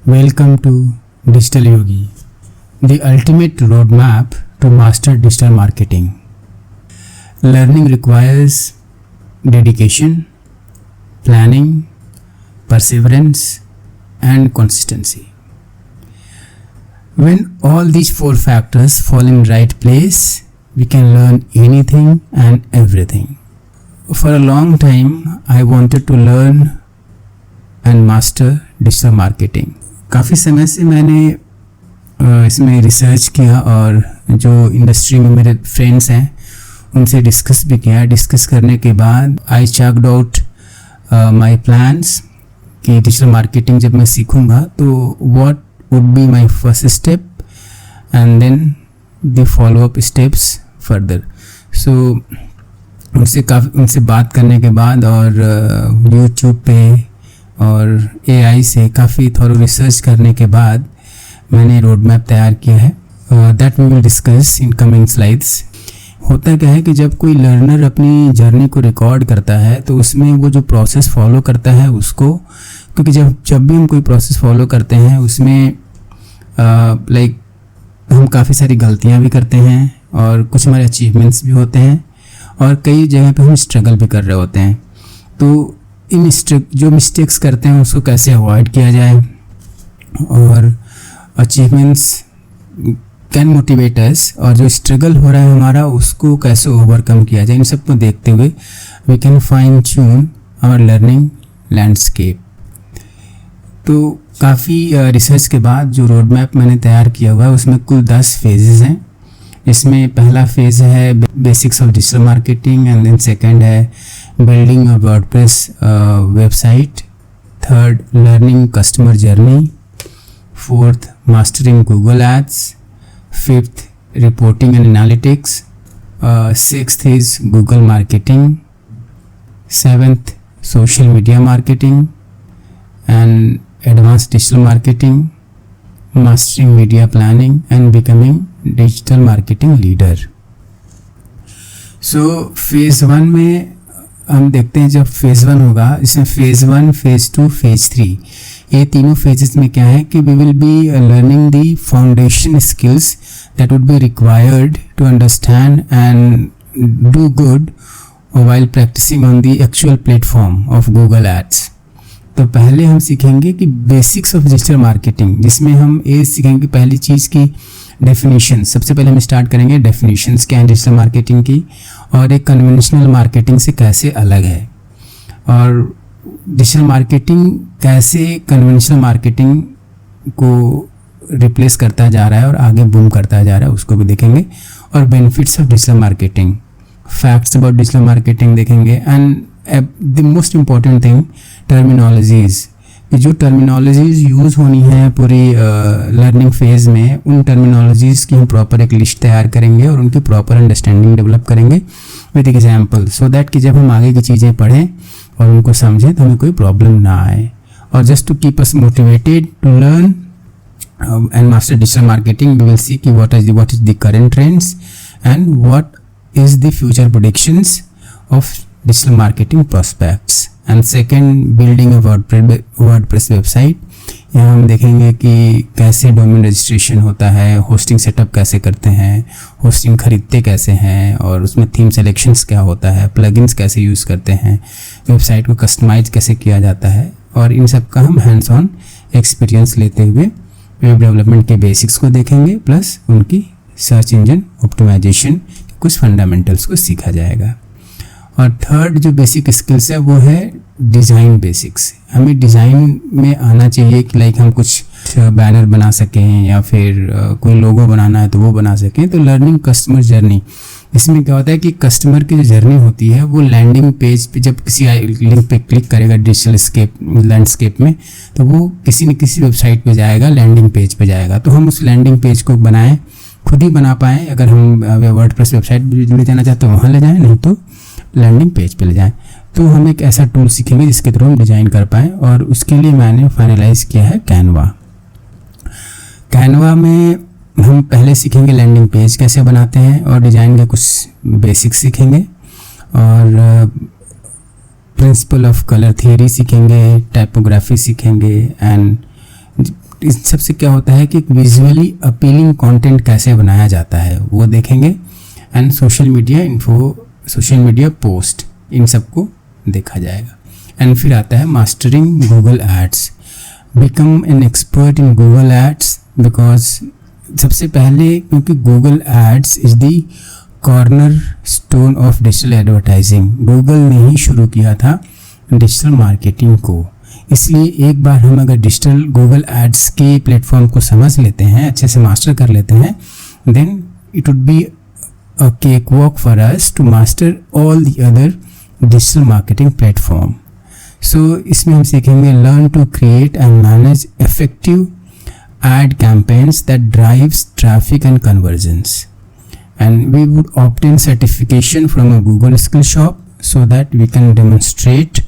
Welcome to Digital Yogi, the ultimate roadmap to master digital marketing. Learning requires dedication, planning, perseverance, and consistency. When all these four factors fall in right place, we can learn anything and everything. For a long time, I wanted to learn and master digital marketing. काफ़ी समय से मैंने इसमें research किया और जो industry में मेरे फ्रेंड्स हैं उनसे डिस्कस भी किया. डिस्कस करने के बाद I checked out my plans कि डिजिटल मार्केटिंग जब मैं सीखूंगा तो what would be my first step and then the follow up steps further. So उनसे बात करने के बाद और यूट्यूब पे और AI से काफ़ी थोड़ा रिसर्च करने के बाद मैंने रोड मैप तैयार किया है. That we will discuss in coming slides. होता क्या है कि जब कोई लर्नर अपनी जर्नी को रिकॉर्ड करता है तो उसमें वो जो प्रोसेस फॉलो करता है उसको, क्योंकि जब भी हम कोई प्रोसेस फॉलो करते हैं उसमें लाइक हम काफ़ी सारी गलतियाँ भी करते हैं और कुछ हमारे अचीवमेंट्स भी होते हैं और कई जगह पे हम स्ट्रगल भी कर रहे होते हैं. तो इन जो मिस्टेक्स करते हैं उसको कैसे अवॉइड किया जाए और अचीवमेंट्स कैन मोटिवेट अस, और जो स्ट्रगल हो रहा है हमारा उसको कैसे ओवरकम किया जाए, इन सब को देखते हुए we can fine tune our learning landscape. तो काफ़ी रिसर्च के बाद जो रोड मैप मैंने तैयार किया हुआ है उसमें कुल 10 फेजेस हैं. इसमें पहला फेज़ है basics of digital marketing and then second है building a WordPress website, third learning customer journey, fourth mastering Google ads, fifth reporting and analytics, sixth is Google marketing, seventh social media marketing and advance digital marketing, mastering media planning and becoming digital marketing leader. So phase 1 में हम देखते हैं जब phase 1 होगा इसमें phase 1, phase 2, phase 3 ये तीनों phases में क्या है कि we will be learning the foundation skills that would be required to understand and do good while practising on the actual platform of Google Ads. तो पहले हम सीखेंगे कि बेसिक्स ऑफ डिजिटल मार्केटिंग, जिसमें हम ये सीखेंगे पहली चीज़ की डेफिनेशन. सबसे पहले हम स्टार्ट करेंगे डेफिनेशंस क्या है डिजिटल मार्केटिंग की और एक कन्वेंशनल मार्केटिंग से कैसे अलग है और डिजिटल मार्केटिंग कैसे कन्वेंशनल मार्केटिंग को रिप्लेस करता जा रहा है और आगे बूम करता जा रहा है उसको भी देखेंगे. और benefits of digital marketing, facts about digital marketing देखेंगे and the most important thing terminologies, कि जो टर्मिनोलॉजीज़ यूज़ होनी है पूरी लर्निंग फेज़ में उन टर्मिनोलॉजीज़ की हम प्रॉपर एक लिस्ट तैयार करेंगे और उनकी प्रॉपर अंडरस्टैंडिंग डेवलप करेंगे विद एग्जाम्पल, सो दैट कि जब हम आगे की चीज़ें पढ़ें और उनको समझें तो हमें कोई प्रॉब्लम ना आए. और just to keep us motivated to learn and master digital marketing we will see कि what is the current trends and what is the future predictions of digital marketing prospects. And second building a WordPress website. यहाँ हम देखेंगे कि कैसे domain registration होता है, hosting setup कैसे करते हैं, होस्टिंग खरीदते कैसे हैं और उसमें थीम सिलेक्शंस क्या होता है, प्लगइन्स कैसे यूज़ करते हैं, वेबसाइट को कस्टमाइज कैसे किया जाता है, और इन सब का हम हैंड्स ऑन एक्सपीरियंस लेते हुए वेब डेवलपमेंट के बेसिक्स को देखेंगे प्लस उनकी सर्च इंजन ऑप्टिमाइजेशन कुछ फंडामेंटल्स को सीखा जाएगा. और थर्ड जो बेसिक स्किल्स है वो है डिज़ाइन बेसिक्स. हमें डिज़ाइन में आना चाहिए कि लाइक हम कुछ बैनर बना सकें या फिर कोई लोगो बनाना है तो वो बना सकें. तो लर्निंग कस्टमर जर्नी, इसमें क्या होता है कि कस्टमर की जो जर्नी होती है वो लैंडिंग पेज पे जब किसी लिंक पे क्लिक करेगा डिजिटल लैंडस्केप में तो वो किसी न किसी वेबसाइट पे जाएगा, लैंडिंग पेज पे जाएगा. तो हम उस लैंडिंग पेज को बनाएं, खुद ही बना पाएँ. अगर हम वर्डप्रेस वेबसाइट पर ले जाना चाहते हैं वहाँ ले जाएँ, नहीं तो लैंडिंग पेज पे ले जाएं. तो हम एक ऐसा टूल सीखेंगे जिसके थ्रू हम डिज़ाइन कर पाएँ और उसके लिए मैंने फाइनलाइज किया है कैनवा. कैनवा में हम पहले सीखेंगे लैंडिंग पेज कैसे बनाते हैं और डिज़ाइन के कुछ बेसिक्स सीखेंगे और प्रिंसिपल ऑफ कलर थियरी सीखेंगे, टाइपोग्राफी सीखेंगे एंड इन सबसे क्या होता है कि विजुअली अपीलिंग कंटेंट कैसे बनाया जाता है वो देखेंगे, and social media info, social media post, इन सबको देखा जाएगा। एंड फिर आता है mastering Google ads, become an expert in Google ads, because सबसे पहले क्योंकि Google ads is the cornerstone of digital advertising, Google ने ही शुरू किया था डिजिटल मार्केटिंग को, इसलिए एक बार हम अगर डिजिटल गूगल एड्स के प्लेटफॉर्म को समझ लेते हैं, अच्छे से मास्टर कर लेते हैं, then it would be a cake walk for us to master all the other digital marketing platform. So इसमें हम सीखेंगे learn to create and manage effective ad campaigns that drives traffic and conversions, and we would obtain certification from a Google skill shop so that we can demonstrate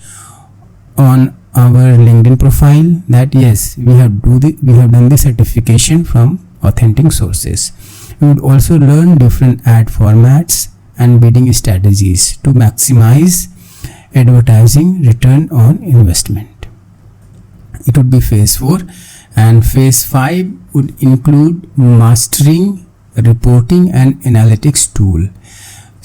on our LinkedIn profile that yes, we have done the certification from authentic sources. We would also learn different ad formats and bidding strategies to maximize advertising return on investment. It would be phase 4. And phase 5 would include mastering reporting and analytics tool.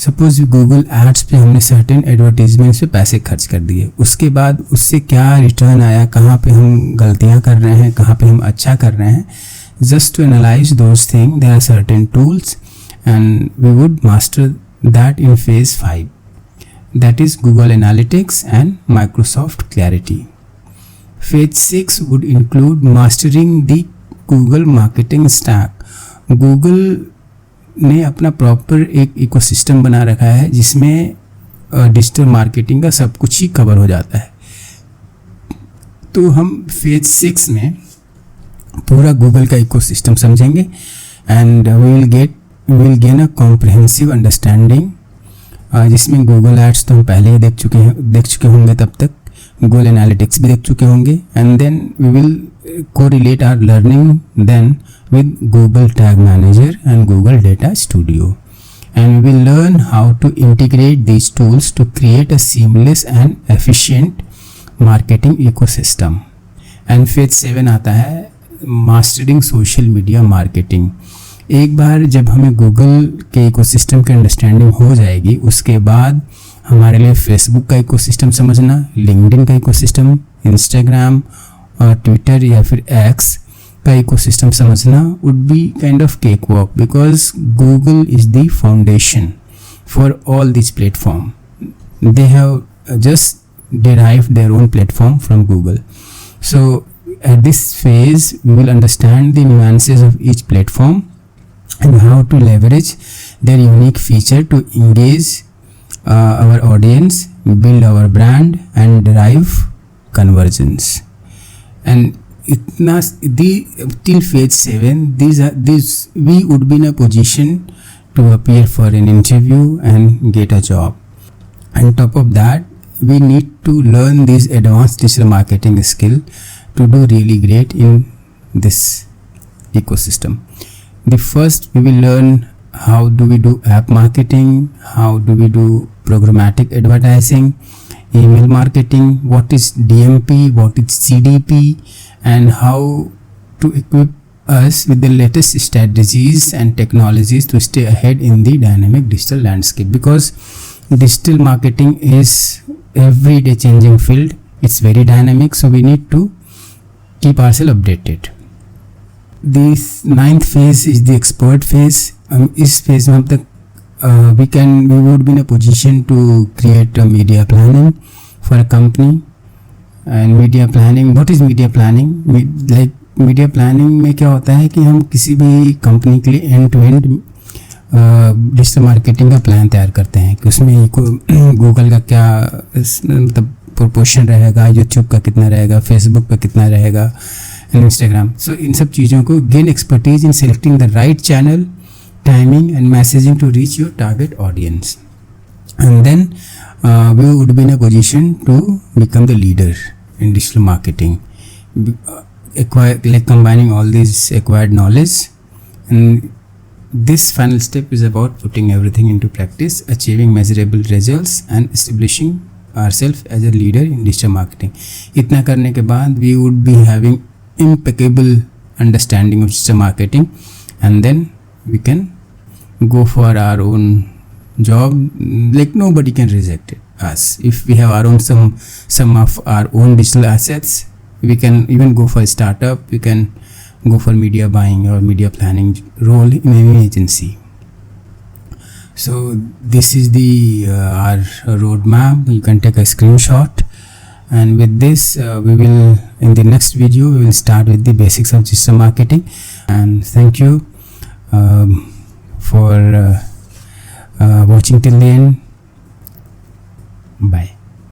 Suppose Google Ads पे हमने certain advertisements पे पैसे खर्च कर दिए, उसके बाद उससे क्या रिटर्न आया, कहाँ पे हम गलतियाँ कर रहे हैं, कहाँ पे हम अच्छा कर रहे हैं, just to analyze those things there are certain tools and we would master that in phase 5, that is Google Analytics and Microsoft Clarity. Phase 6 would include mastering the Google marketing stack. Google ने अपना proper एक ecosystem बना रखा है जिसमें digital marketing का सब कुछ ही कवर हो जाता है। तो हम फेज 6 में पूरा गूगल का इकोसिस्टम समझेंगे and we will gain a comprehensive understanding, जिसमें गूगल एड्स तो हम पहले ही देख चुके होंगे, तब तक गूगल एनालिटिक्स भी देख चुके होंगे, and then we will correlate our learning then with Google Tag Manager and Google Data Studio, and we will learn how to integrate these tools to create a seamless and efficient marketing ecosystem. And phase 7 आता है mastering social media marketing. एक बार जब हमें Google के ecosystem की understanding हो जाएगी, उसके बाद हमारे लिए फेसबुक का इकोसिस्टम समझना, लिंक्डइन का इकोसिस्टम, इंस्टाग्राम और ट्विटर या फिर एक्स का इकोसिस्टम समझना would be kind of cake walk, because Google is the foundation for all this platform. They have just derived their own platform from Google. So at this phase we will understand the nuances of each platform and how to leverage their unique feature to engage our audience, build our brand and derive conversions. And till phase 7 these we would be in a position to appear for an interview and get a job. On top of that, we need to learn these advanced digital marketing skill to do really great in this ecosystem. The first we will learn how do we do app marketing, how do we do programmatic advertising, email marketing, what is DMP, what is CDP, and how to equip us with the latest strategies and technologies to stay ahead in the dynamic digital landscape, because digital marketing is everyday changing field. It's very dynamic, so we need to keep ourselves updated. This 9th phase is the expert phase. इस phase में हम तक we would be in a position to create a media planning for a company. And media planning, what is media planning? Like media planning में क्या होता है कि हम किसी भी कंपनी के लिए end to end digital marketing का प्लान तैयार करते हैं कि उसमें गूगल का क्या मतलब प्रोपोर्शन रहेगा, यूट्यूब का कितना रहेगा, फेसबुक का कितना रहेगा, एंड इंस्टाग्राम. सो इन सब चीज़ों को gain expertise in selecting the right channel, timing and messaging to reach your target audience. And then we would be in a position to become the leader in digital marketing, like combining all these acquired knowledge. And this final step is about putting everything into practice, achieving measurable results and establishing ourselves as a leader in digital marketing. इतना करने के बाद we would be having impeccable understanding of digital marketing, and then we can go for our own job. Like nobody can reject us if we have our own some of our own digital assets. We can even go for a startup. We can go for media buying or media planning role in any agency. So this is the our roadmap. You can take a screenshot, and with this we will, in the next video, we will start with the basics of digital marketing. And thank you for watching till the end. Bye.